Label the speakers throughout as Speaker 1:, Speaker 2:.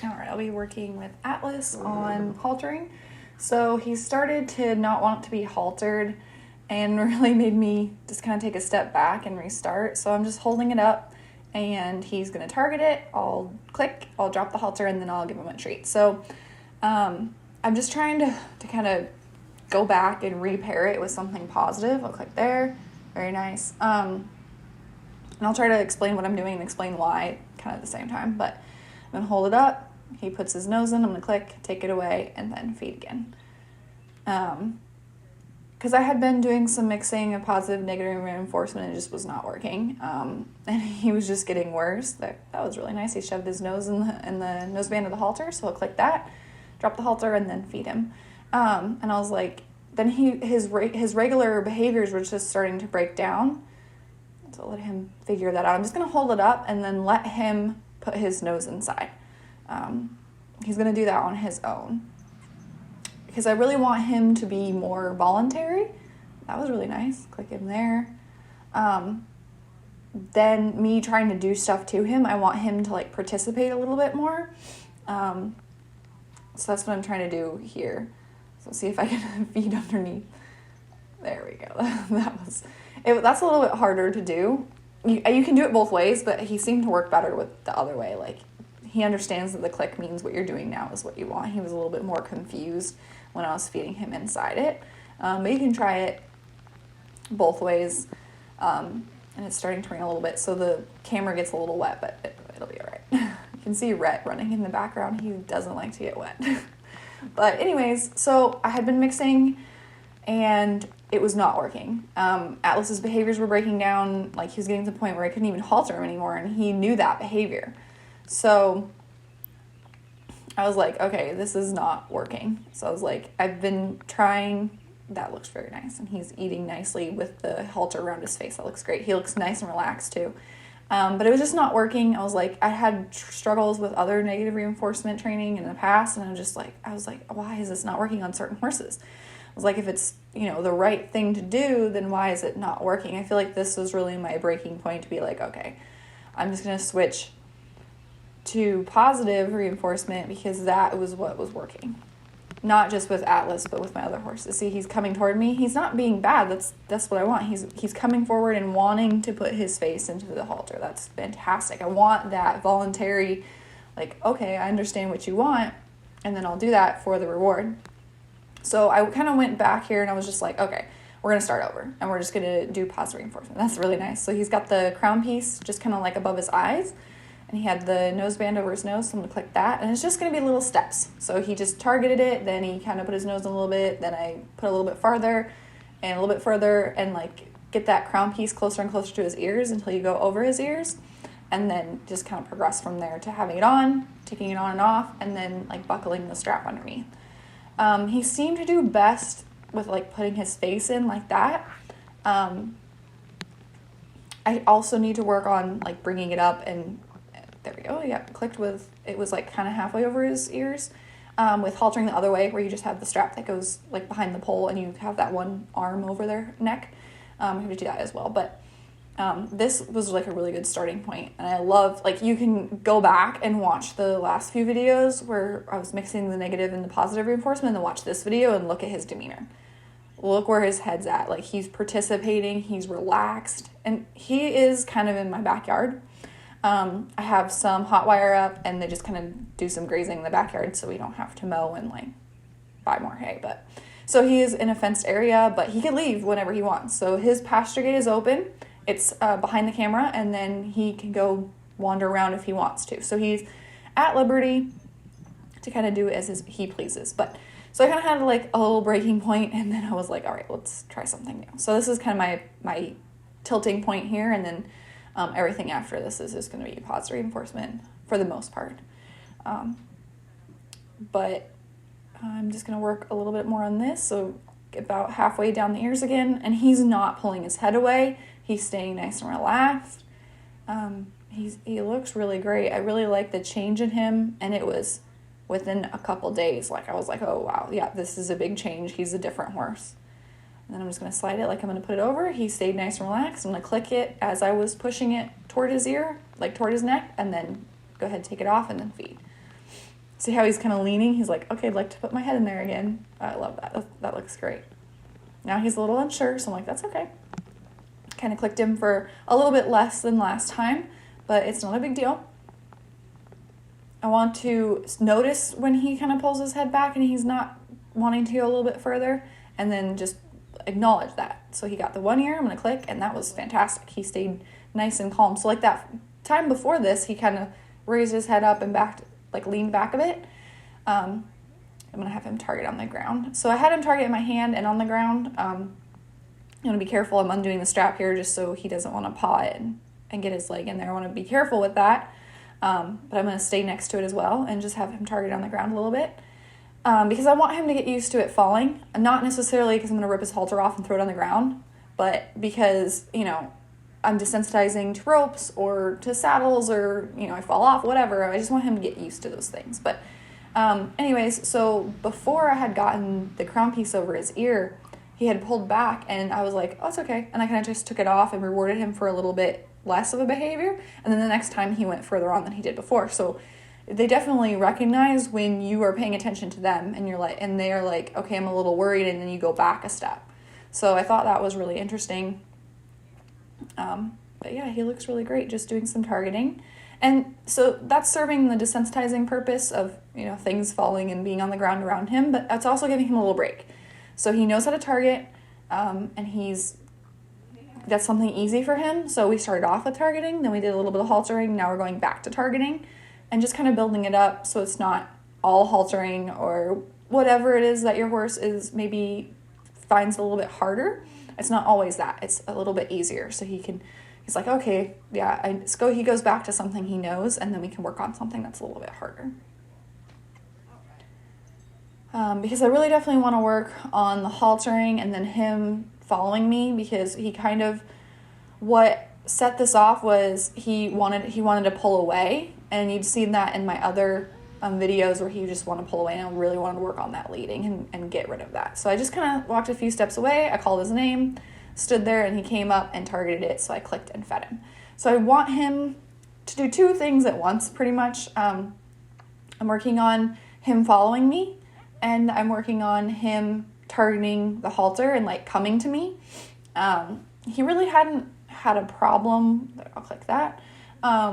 Speaker 1: All right, I'll be working with Atlas on haltering. So he started to not want to be haltered and really made me just kind of take a step back and restart. So I'm just holding it up and he's going to target it. I'll click, I'll drop the halter, and then I'll give him a treat. So I'm just trying to kind of go back and repair it with something positive. I'll click there. Very nice. And I'll try to explain what I'm doing and explain why kind of at the same time. But I'm going to hold it up. He puts his nose in. I'm going to click, take it away, and then feed again. Because I had been doing some mixing of positive, negative reinforcement, and it just was not working. And he was just getting worse. That was really nice. He shoved his nose in the noseband of the halter, so I'll click that, drop the halter, and then feed him. And I was like, then his regular behaviors were just starting to break down. So I'll let him figure that out. I'm just going to hold it up and then let him put his nose inside. He's going to do that on his own, because I really want him to be more voluntary. That was really nice. Click him there. Then me trying to do stuff to him, I want him to like participate a little bit more. So that's what I'm trying to do here. So see if I can feed underneath. There we go. That's a little bit harder to do. You can do it both ways, but he seemed to work better with the other way. Like, he understands that the click means what you're doing now is what you want. He was a little bit more confused when I was feeding him inside it. But you can try it both ways. And it's starting to rain a little bit, so the camera gets a little wet, but it'll be all right. You can see Rhett running in the background. He doesn't like to get wet. But anyways, so I had been mixing, and it was not working. Atlas's behaviors were breaking down. Like, he was getting to the point where I couldn't even halter him anymore, and he knew that behavior. So I was like, okay, this is not working. So I was like, I've been trying. That looks very nice, and he's eating nicely with the halter around his face. That looks great. He looks nice and relaxed too. But it was just not working. I was like, I had struggles with other negative reinforcement training in the past, and I was like, why is this not working on certain horses? I was like, if it's, the right thing to do, then why is it not working? I feel like this was really my breaking point to be like, okay, I'm just going to switch to positive reinforcement, because that was what was working. Not just with Atlas, but with my other horses. See, he's coming toward me. He's not being bad. That's what I want. He's coming forward and wanting to put his face into the halter. That's fantastic. I want that voluntary, like, okay, I understand what you want, and then I'll do that for the reward. So I kind of went back here, and I was just like, okay, we're going to start over, and we're just going to do positive reinforcement. That's really nice. So he's got the crown piece just kind of like above his eyes, and he had the noseband over his nose, so I'm going to click that, and it's just going to be little steps. So he just targeted it, then he kind of put his nose in a little bit, then I put a little bit farther, and a little bit further, and like get that crown piece closer and closer to his ears until you go over his ears, and then just kind of progress from there to having it on, taking it on and off, and then like buckling the strap underneath. He seemed to do best with like putting his face in like that. I also need to work on like bringing it up, and there we go. Yeah, clicked with, it was like kind of halfway over his ears. With haltering the other way, where you just have the strap that goes like behind the pole, and you have that one arm over their neck. You have to do that as well. But this was like a really good starting point, and I love, like, you can go back and watch the last few videos where I was mixing the negative and the positive reinforcement, and then watch this video and look at his demeanor. Look where his head's at. Like, he's participating, he's relaxed, and he is kind of in my backyard. I have some hot wire up, and they just kind of do some grazing in the backyard, so we don't have to mow and like buy more hay. But so he is in a fenced area, but he can leave whenever he wants. So his pasture gate is open. It's behind the camera, and then he can go wander around if he wants to. So he's at liberty to kind of do as he pleases. But so I kind of had like a little breaking point, and then I was like, all right, let's try something new. So this is kind of my tilting point here, and then everything after this is just going to be positive reinforcement for the most part. But I'm just going to work a little bit more on this. So about halfway down the ears again, and he's not pulling his head away. He's staying nice and relaxed. He looks really great. I really like the change in him, and it was within a couple days. Like, I was like, oh wow, yeah, this is a big change. He's a different horse. And then I'm just going to slide it like I'm going to put it over. He stayed nice and relaxed. I'm going to click it as I was pushing it toward his ear, like toward his neck, and then go ahead and take it off and then feed. See how he's kind of leaning? He's like, okay, I'd like to put my head in there again. I love that. That looks great. Now he's a little unsure, so I'm like, that's okay. Kind of clicked him for a little bit less than last time, but it's not a big deal. I want to notice when he kind of pulls his head back and he's not wanting to go a little bit further, and then just acknowledge that. So he got the 1 ear, I'm going to click, and that was fantastic. He stayed nice and calm. So like that time before this, he kind of raised his head up and backed, like leaned back a bit. I'm going to have him target on the ground. So I had him target in my hand and on the ground. I'm going to be careful. I'm undoing the strap here just so he doesn't want to paw it and get his leg in there. I want to be careful with that. But I'm going to stay next to it as well and just have him target on the ground a little bit. Because I want him to get used to it falling. Not necessarily because I'm going to rip his halter off and throw it on the ground, but because, I'm desensitizing to ropes or to saddles or, I fall off, whatever. I just want him to get used to those things. But anyways, so before I had gotten the crown piece over his ear, he had pulled back and I was like, oh, it's okay. And I kind of just took it off and rewarded him for a little bit less of a behavior. And then the next time he went further on than he did before. So they definitely recognize when you are paying attention to them and they are like, okay, I'm a little worried. And then you go back a step. So I thought that was really interesting. But yeah, he looks really great just doing some targeting. And so that's serving the desensitizing purpose of, things falling and being on the ground around him, but that's also giving him a little break. So he knows how to target, and that's something easy for him. So we started off with targeting, then we did a little bit of haltering, now we're going back to targeting and just kind of building it up so it's not all haltering or whatever it is that your horse is maybe finds a little bit harder. It's not always that. It's a little bit easier. So he's like, okay, yeah, he goes back to something he knows, and then we can work on something that's a little bit harder. Because I really definitely want to work on the haltering and then him following me, because what set this off was he wanted to pull away, and you'd seen that in my other videos where he just wanted to pull away, and I really wanted to work on that leading and get rid of that. So I just kind of walked a few steps away. I called his name, stood there, and he came up and targeted it. So I clicked and fed him. So I want him to do two things at once, pretty much. I'm working on him following me, and I'm working on him targeting the halter and coming to me. He really hadn't had a problem, I'll click that,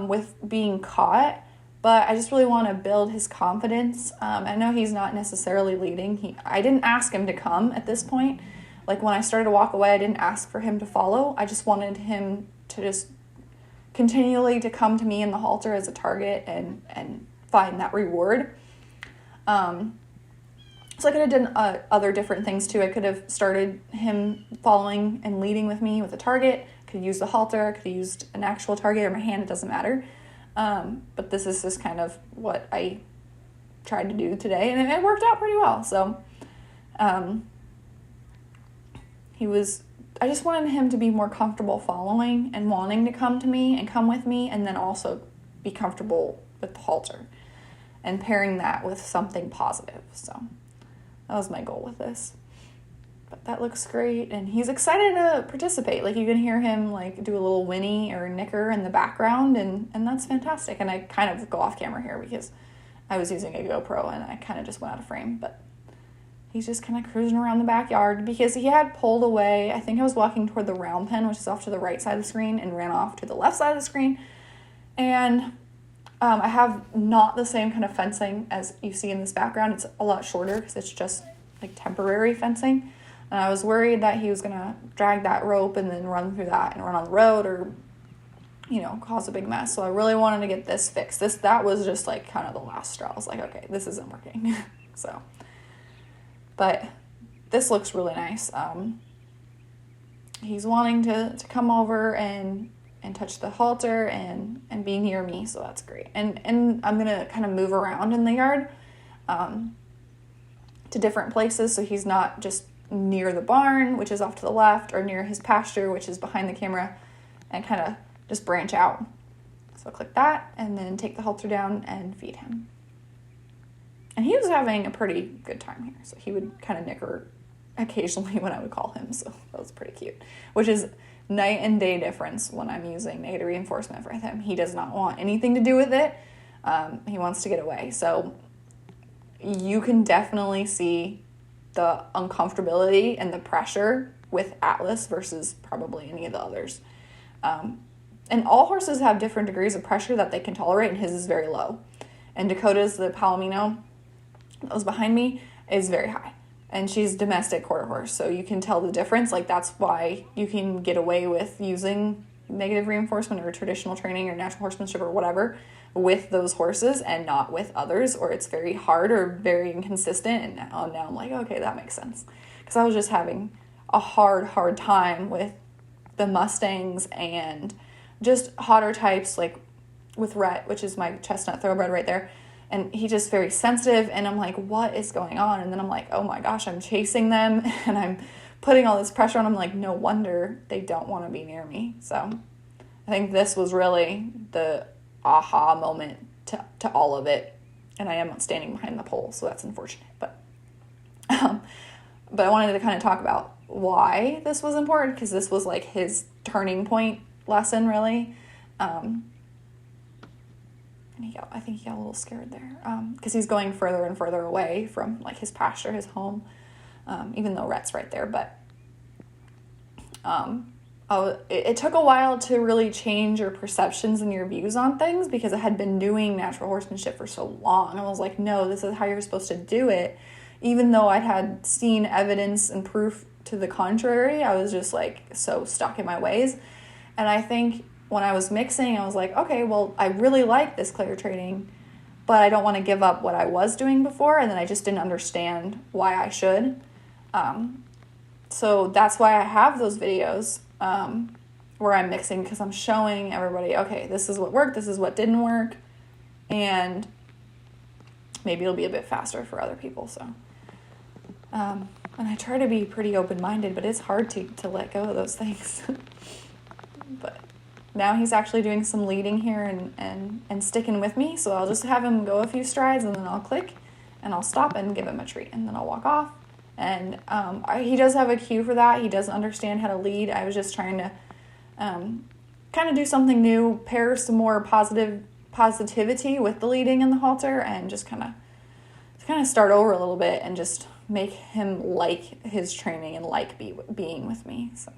Speaker 1: with being caught, but I just really want to build his confidence. I know he's not necessarily leading. I didn't ask him to come at this point. When I started to walk away, I didn't ask for him to follow. I just wanted him to just continually to come to me in the halter as a target and find that reward. So I could have done other different things too. I could have started him following and leading with me with a target. Could have used the halter. I could have used an actual target or my hand. It doesn't matter. But this is just kind of what I tried to do today, and it worked out pretty well. So I just wanted him to be more comfortable following and wanting to come to me and come with me, and then also be comfortable with the halter and pairing that with something positive. So that was my goal with this. But that looks great, and he's excited to participate. You can hear him do a little whinny or nicker in the background, and that's fantastic. And I kind of go off camera here because I was using a GoPro and I kind of just went out of frame, but he's just kind of cruising around the backyard because he had pulled away. I think I was walking toward the round pen, which is off to the right side of the screen, and ran off to the left side of the screen. And I have not the same kind of fencing as you see in this background. It's a lot shorter because it's just temporary fencing. And I was worried that he was going to drag that rope and then run through that and run on the road or, cause a big mess. So I really wanted to get this fixed. That was just kind of the last straw. I was like, okay, this isn't working. So, but this looks really nice. He's wanting to come over and touch the halter and be near me. So that's great. And I'm going to kind of move around in the yard, to different places. So he's not just near the barn, which is off to the left, or near his pasture, which is behind the camera, and kind of just branch out. So I'll click that and then take the halter down and feed him. And he was having a pretty good time here. So he would kind of nicker occasionally when I would call him. So that was pretty cute, which is night and day difference when I'm using negative reinforcement for him. He does not want anything to do with it. He wants to get away. So you can definitely see the uncomfortability and the pressure with Atlas versus probably any of the others. And all horses have different degrees of pressure that they can tolerate, and his is very low. And Dakota's, the Palomino that was behind me, is very high. And she's domestic quarter horse, so you can tell the difference. Like, that's why you can get away with using negative reinforcement or traditional training or natural horsemanship or whatever with those horses and not with others, or it's very hard or very inconsistent. And now I'm like, okay, that makes sense. Because I was just having a hard time with the Mustangs and just hotter types, like with Rhett, which is my chestnut thoroughbred right there. And he's just very sensitive, and I'm like, what is going on? And then I'm like, oh my gosh, I'm chasing them, and I'm putting all this pressure on them. Like, no wonder they don't want to be near me. So I think this was really the aha moment to all of it. And I am standing behind the pole, so that's unfortunate. But I wanted to kind of talk about why this was important, because this was like his turning point lesson, really. I think he got a little scared there, because he's going further and further away from like his pasture, his home, even though Rhett's right there. But it took a while to really change your perceptions and your views on things, because I had been doing natural horsemanship for so long. I was like, no, this is how you're supposed to do it. Even though I had seen evidence and proof to the contrary, I was just like so stuck in my ways. And I think when I was mixing, I was like, okay, well, I really like this clear training, but I don't want to give up what I was doing before. And then I just didn't understand why I should. So that's why I have those videos where I'm mixing, because I'm showing everybody, okay, this is what worked, this is what didn't work, and maybe it'll be a bit faster for other people. So, and I try to be pretty open-minded, but it's hard to let go of those things. But now he's actually doing some leading here and sticking with me, so I'll just have him go a few strides, and then I'll click, and I'll stop and give him a treat, and then I'll walk off. And he does have a cue for that. He does understand how to lead. I was just trying to kind of do something new, pair some more positivity with the leading and the halter, and just kind of start over a little bit and just make him like his training and like being with me. So